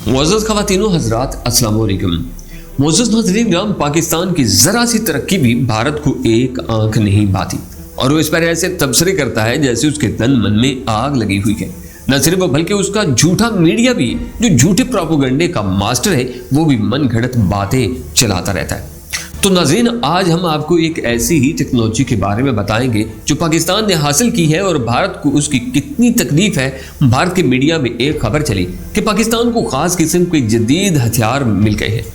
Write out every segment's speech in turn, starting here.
मुअज़्ज़ज़ ख़वातीन व हज़रात, अस्सलाम वालेकुम। मुअज़्ज़ज़ नाज़रीन ग्राम, पाकिस्तान की ज़रा सी तरक्की भी भारत को एक आंख नहीं भाती और वो इस पर ऐसे तबसरे करता है जैसे उसके तन मन में आग लगी हुई है। न सिर्फ बल्कि उसका झूठा मीडिया भी, जो झूठे प्रोपेगेंडे का मास्टर है, वो भी मन घड़त बातें चलाता रहता है। तो नाज़रीन, आज हम आपको एक ऐसी ही टेक्नोलॉजी के बारे में बताएंगे जो पाकिस्तान ने हासिल की है और भारत को उसकी कितनी तकलीफ है। भारत के मीडिया में एक खबर चली कि पाकिस्तान को खास किस्म के जदीद हथियार मिल गए हैं,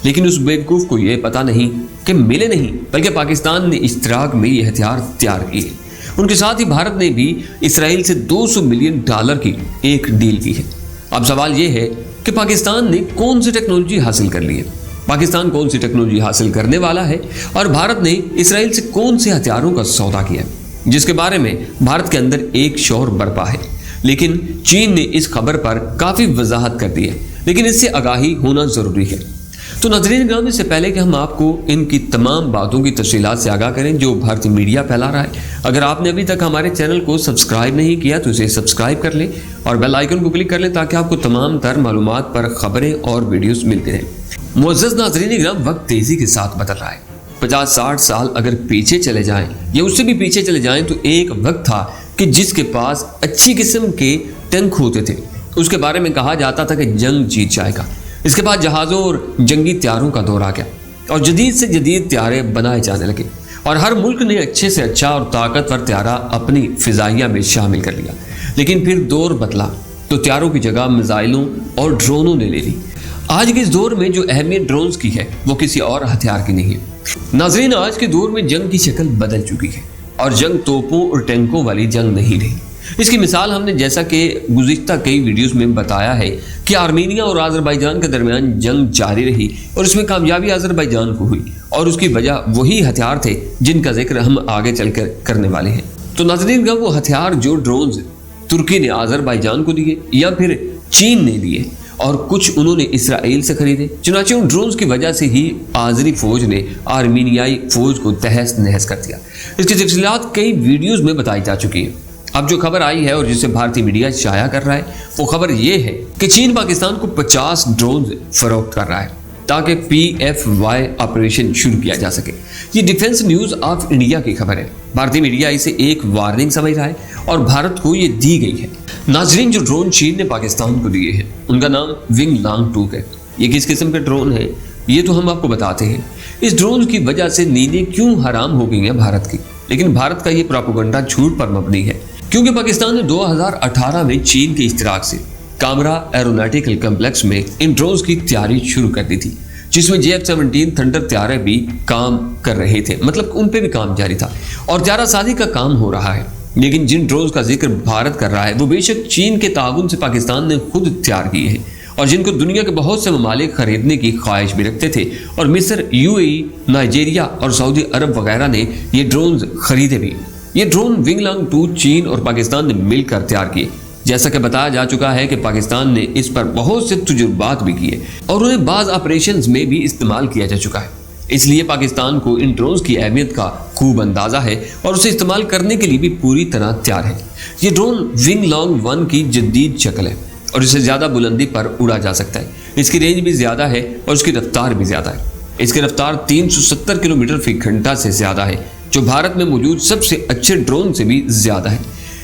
लेकिन उस बेवकूफ़ को यह पता नहीं कि मिले नहीं, बल्कि पाकिस्तान ने इश्तराक में ये हथियार तैयार किए। उनके साथ ही भारत ने भी इसराइल से $200 मिलियन की एक डील की है। अब सवाल ये है कि पाकिस्तान ने कौन सी टेक्नोलॉजी हासिल कर ली है, पाकिस्तान कौन सी टेक्नोलॉजी हासिल करने वाला है और भारत ने इसराइल से कौन से हथियारों का सौदा किया, जिसके बारे में भारत के अंदर एक शोर बरपा है। लेकिन चीन ने इस खबर पर काफ़ी वजाहत कर दी है, लेकिन इससे आगाही होना ज़रूरी है। तो नाज़रीन ग्राम, इससे पहले कि हम आपको इनकी तमाम बातों की तफसीलात से आगाह करें जो भारतीय मीडिया फैला रहा है, अगर आपने अभी तक हमारे चैनल को सब्सक्राइब नहीं किया तो इसे सब्सक्राइब कर लें और बेल आइकन को क्लिक कर लें ताकि आपको तमाम तर मालूमात पर खबरें और वीडियोस मिलते रहें। मुअज़्ज़ज़ नाज़रीन ग्राम, वक्त तेज़ी के साथ बदल रहा है। 50-60 साल अगर पीछे चले जाएं या उससे भी पीछे चले जाएं तो एक वक्त था कि जिसके पास अच्छी किस्म के टैंक होते थे उसके बारे में कहा जाता था कि जंग जीत जाएगा। इसके बाद जहाज़ों और जंगी त्यारों का दौर आ गया और जदीद से जदीद त्यारे बनाए जाने लगे और हर मुल्क ने अच्छे से अच्छा और ताकतवर त्यारा अपनी फ़िज़ाइया में शामिल कर लिया। लेकिन फिर दौर बदला तो त्यारों की जगह मिसाइलों और ड्रोनों ने ले ली। आज के इस दौर में जो अहमियत ड्रोन्स की है वो किसी और हथियार की नहीं है। नाज़रीन, आज के दौर में जंग की शक्ल बदल चुकी है और जंग तोपों और टैंकों वाली जंग नहीं रही। इसकी मिसाल हमने जैसा कि गुज़िश्ता कई वीडियोस में बताया है कि आर्मीनिया और अज़रबैजान के दरमियान जंग जारी रही और इसमें कामयाबी अज़रबैजान को हुई और उसकी वजह वही हथियार थे जिनका जिक्र हम आगे चलकर करने वाले हैं। तो नाज़रीन का वो हथियार जो ड्रोन्स तुर्की ने अज़रबैजान को दिए या फिर चीन ने दिए और कुछ उन्होंने इसराइल से खरीदे। चुनांचे उन ड्रोन्स की वजह से ही आज़री फौज ने आर्मीनियाई फौज को तहस नहस कर दिया। इसकी तफसीलात कई वीडियोस में बताई जा चुकी है। अब जो खबर आई है और जिसे भारतीय मीडिया शाया कर रहा है वो खबर ये है कि चीन पाकिस्तान को 50 ड्रोन फरोख्त कर रहा है ताकि PFY ऑपरेशन शुरू किया जा सके। ये डिफेंस न्यूज़ ऑफ इंडिया की खबर है। भारतीय मीडिया इसे एक वार्निंग समझ रहा है और भारत को ये दी गई है। नाज़रीन, जो ड्रोन चीन ने पाकिस्तान को दिए हैं उनका नाम विंग लांग 2 है। ये किस किस्म के ड्रोन है ये तो हम आपको बताते हैं। इस ड्रोन की वजह से नींदें क्यों हराम हो गई हैं भारत की, लेकिन भारत का ये प्रोपेगेंडा झूठ पर मबनी है क्योंकि पाकिस्तान ने 2018 में चीन के इश्तराक से कामरा एरोनॉटिकल कम्प्लेक्स में इन ड्रोन्स की तैयारी शुरू कर दी थी, जिसमें JF-17 थंडर त्यारे भी काम कर रहे थे, मतलब उन पे भी काम जारी था और त्यारा साजी का काम हो रहा है। लेकिन जिन ड्रोन्स का जिक्र भारत कर रहा है वो बेशक चीन के ताउन से पाकिस्तान ने खुद तैयार किए हैं और जिनको दुनिया के बहुत से ममालिक खरीदने की ख्वाहिश भी रखते थे और मिस्र, UAE, नाइजीरिया और सऊदी अरब वगैरह ने ये ड्रोन्स खरीदे भी। ये ड्रोन विंग लांग 2 चीन और पाकिस्तान ने मिलकर तैयार किए। जैसा कि बताया जा चुका है कि पाकिस्तान ने इस पर बहुत से तजुर्बात भी किए और उन्हें बाज़ ऑपरेशंस में भी इस्तेमाल किया जा चुका है। इसलिए पाकिस्तान को इन ड्रोन्स की अहमियत का खूब अंदाज़ा है और उसे इस्तेमाल करने के लिए भी पूरी तरह तैयार है। ये ड्रोन विंग लांग 1 की जदीद शक्ल है और इसे ज़्यादा बुलंदी पर उड़ा जा सकता है। इसकी रेंज भी ज़्यादा है और उसकी रफ्तार भी ज़्यादा है। इसकी रफ्तार 370 किलोमीटर फी घंटा से ज़्यादा है, जो भारत में मौजूद सबसे अच्छे ड्रोन से भी ज़्यादा है।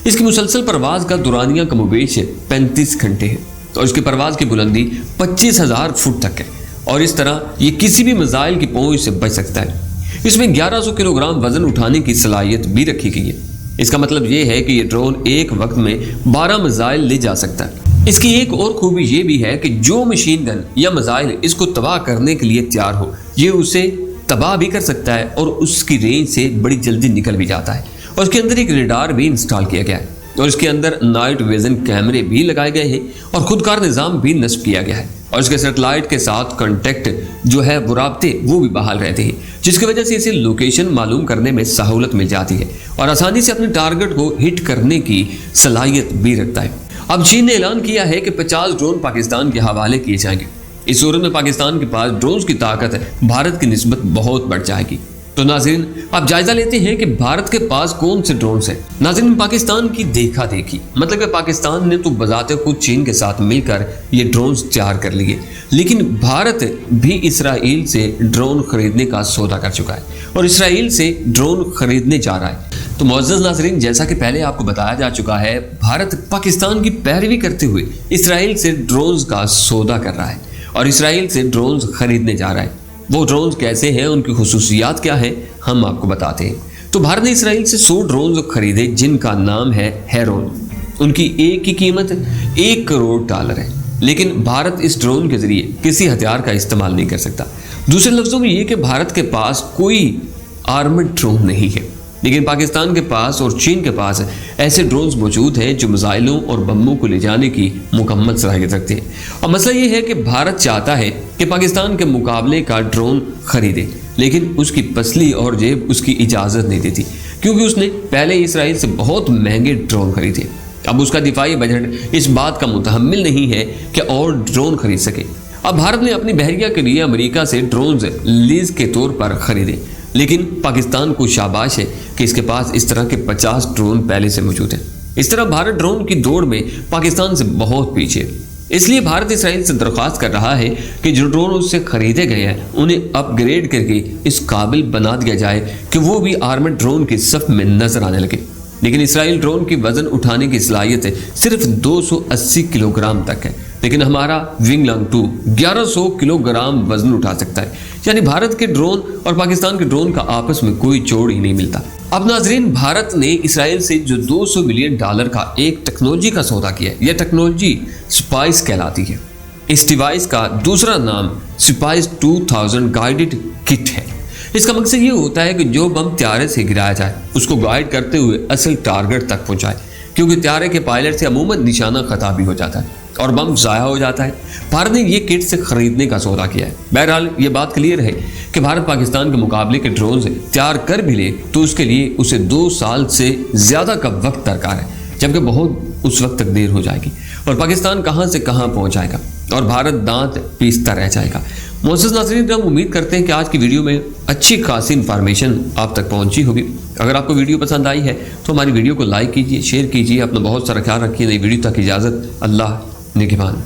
इसकी मुसलसल परवाज़ का दुरानिया कमोबेश 35 घंटे है और इसकी परवाज़ की बुलंदी 25,000 फुट तक है और इस तरह ये किसी भी मिसाइल की पहुंच से बच सकता है। इसमें 1100 किलोग्राम वजन उठाने की सलाहियत भी रखी गई है। इसका मतलब ये है कि ये ड्रोन एक वक्त में 12 मिसाइल ले जा सकता है। इसकी एक और खूबी ये भी है कि जो मशीन गन या मिसाइल इसको तबाह करने के लिए तैयार हो ये उसे तबाह भी कर सकता है और उसकी रेंज से बड़ी जल्दी निकल भी जाता है। और उसके अंदर एक रेडार भी इंस्टॉल किया गया है और इसके अंदर नाइट विजन कैमरे भी लगाए गए हैं और खुदकार निज़ाम भी नस्ब किया गया है और इसके सैटेलाइट के साथ कॉन्टैक्ट जो है वो राब्ते वो भी बहाल रहते हैं, जिसकी वजह से इसे लोकेशन मालूम करने में सहूलत मिल जाती है और आसानी से अपने टारगेट को हिट करने की सलाहियत भी रखता है। अब चीन ने ऐलान किया है कि 50 ड्रोन पाकिस्तान के हवाले किए जाएंगे। इस सूरत में पाकिस्तान के पास ड्रोन्स की ताकत भारत की निस्बत बहुत बढ़ जाएगी। تو ناظرین آپ جائزہ لیتے ہیں کہ بھارت کے پاس کون سے ڈرونز ہیں۔ ناظرین پاکستان کی دیکھا دیکھی، مطلب کہ پاکستان نے تو بذات خود چین کے ساتھ مل کر یہ ڈرونز تیار کر لیے، لیکن بھارت بھی اسرائیل سے ڈرون خریدنے کا سودا کر چکا ہے اور اسرائیل سے ڈرون خریدنے جا رہا ہے۔ تو معزز ناظرین جیسا کہ پہلے آپ کو بتایا جا چکا ہے، بھارت پاکستان کی پیروی کرتے ہوئے اسرائیل سے ڈرونز کا سودا کر رہا ہے اور اسرائیل سے ڈرونز خریدنے جا رہا ہے۔ وہ ڈرونز کیسے ہیں، ان کی خصوصیات کیا ہیں، ہم آپ کو بتاتے ہیں۔ تو بھارت نے اسرائیل سے 100 ڈرونز خریدے جن کا نام ہے ہیرون۔ ان کی ایک کی قیمت $1 کروڑ ہے، لیکن بھارت اس ڈرون کے ذریعے کسی ہتھیار کا استعمال نہیں کر سکتا۔ دوسرے لفظوں میں یہ کہ بھارت کے پاس کوئی آرمڈ ڈرون نہیں ہے، لیکن پاکستان کے پاس اور چین کے پاس ایسے ڈرونز موجود ہیں جو میزائلوں اور بموں کو لے جانے کی مکمل صلاحیت رکھتے ہیں۔ اور مسئلہ یہ ہے کہ بھارت چاہتا ہے کہ پاکستان کے مقابلے کا ڈرون خریدے، لیکن اس کی پسلی اور جیب اس کی اجازت نہیں دیتی، کیونکہ اس نے پہلے اسرائیل سے بہت مہنگے ڈرون خریدے۔ اب اس کا دفاعی بجٹ اس بات کا متحمل نہیں ہے کہ اور ڈرون خرید سکے۔ اب بھارت نے اپنی بحریہ کے لیے امریکہ سے ڈرونز لیز کے طور پر خریدے، لیکن پاکستان کو شاباش ہے کہ اس کے پاس اس طرح کے 50 ڈرون پہلے سے موجود ہیں۔ اس طرح بھارت ڈرون کی دوڑ میں پاکستان سے بہت پیچھے ہے۔ اس لیے بھارت اسرائیل سے درخواست کر رہا ہے کہ جو ڈرون اس سے خریدے گئے ہیں انہیں اپ گریڈ کر کے اس قابل بنا دیا جائے کہ وہ بھی آرمڈ ڈرون کی صف میں نظر آنے لگے۔ لیکن اسرائیل ڈرون کی وزن اٹھانے کی صلاحیت صرف 280 کلو گرام تک ہے، لیکن ہمارا ونگ لانگ 2 1100 کلو گرام وزن اٹھا سکتا ہے، یعنی بھارت کے ڈرون اور پاکستان کے ڈرون کا آپس میں کوئی جوڑ ہی نہیں ملتا۔ اب ناظرین بھارت نے اسرائیل سے جو $200 ملین کا ایک ٹیکنالوجی کا سودا کیا ہے، یہ ٹیکنالوجی سپائس کہلاتی ہے۔ اس ڈیوائس کا دوسرا نام سپائس 2000 گائیڈڈ کٹ ہے۔ اس کا مقصد یہ ہوتا ہے کہ جو بم طیارے سے گرایا جائے اس کو گائیڈ کرتے ہوئے اصل ٹارگٹ تک پہنچائے، کیونکہ طیارے کے پائلٹ سے عموماً نشانہ خطا بھی ہو جاتا ہے اور بم ضائع ہو جاتا ہے۔ بھارت نے یہ کٹ سے خریدنے کا سودا کیا ہے۔ بہرحال یہ بات کلیئر ہے کہ بھارت پاکستان کے مقابلے کے ڈرونز تیار کر بھی لے تو اس کے لیے اسے 2 سال سے زیادہ کا وقت درکار ہے، جبکہ بہت اس وقت تک دیر ہو جائے گی اور پاکستان کہاں سے کہاں پہنچ جائے گا اور بھارت دانت پیستا رہ جائے گا۔ معزز ناظرین ہم امید کرتے ہیں کہ آج کی ویڈیو میں اچھی خاصی انفارمیشن آپ تک پہنچی ہوگی۔ اگر آپ کو ویڈیو پسند آئی ہے تو ہماری ویڈیو کو لائک کیجیے، شیئر کیجیے، اپنا بہت سارا خیال رکھیے۔ نئی ویڈیو تک اجازت، اللہ نگہبان۔